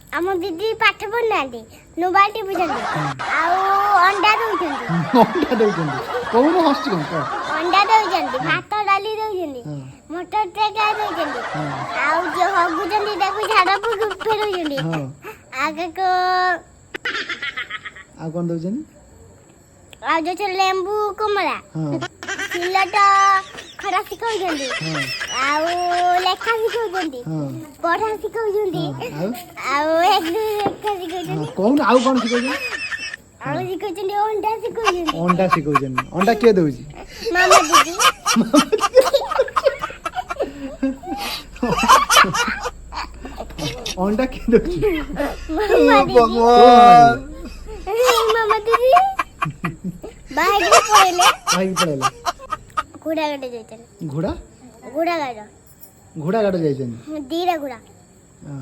ଆମ ଦିଦି ପାଠ ପଢୁନାହାନ୍ତି ମୋବାଇଲ ବୁଝନ୍ତି ଆଉ ଅଣ୍ଡା ଦଉଛନ୍ତି ଅଣ୍ଡା ଦଉଛନ୍ତି କହୁନ ହସୁଛି କଣ କହ ଅଣ୍ଡା ଦଉଛନ୍ତି ଭାତ ଡାଲି ଦଉଛନ୍ତି ହଁ ମଟର ତରକାରୀ ଦଉଛନ୍ତି ହଁ ଆଉ ଯୋଉ ହଗୁଛନ୍ତି ତାକୁ ଝାଡା ଫେରଉଛନ୍ତି ହଁ ଆଗକୁ ଆଉ କଣ ଦଉଛନ୍ତି ଆଉ ଯୋଉ ଲେମ୍ବୁ କମଳା ହଁ ସିଲଟ ଖରା ଶିଖଉଛନ୍ତି ହଁ ଆଉ ଲେଖା ଶିଖଉଛନ୍ତି ହଁ ପଢା ଶିଖଉଛନ୍ତି ହଁ ଆଉ ଲେଖା ଶିଖଉଛନ୍ତି କହୁନ ଆଉ କଣ ଶିଖଉଛନ୍ତି ଆଉ ଶିଖଉଛନ୍ତି ଅଣ୍ଡା ଶିଖଉଛନ୍ତି ଅଣ୍ଡା ଶିଖଉଛନ୍ତି ଅଣ୍ଡା କିଏ ଦଉଛି ମାମା ଦିଦି ଅଣ୍ଡା କିଏ ଦଉଛି ମାମା ଦିଦି ମାମା ଦିଦି ବାହାରକୁ ପଳେଇଲେ କାହିଁକି ପଳେଇଲେ ଘୋଡ଼ା ଗାଡି ଯାଇଛନ୍ତି ଘୋଡ଼ା ଘୋଡ଼ା ଗାଡ ଘୋଡ଼ା ଗାଡ ଯାଇଛନ୍ତି ଦିଟା ଘୋଡ଼ା ହଁ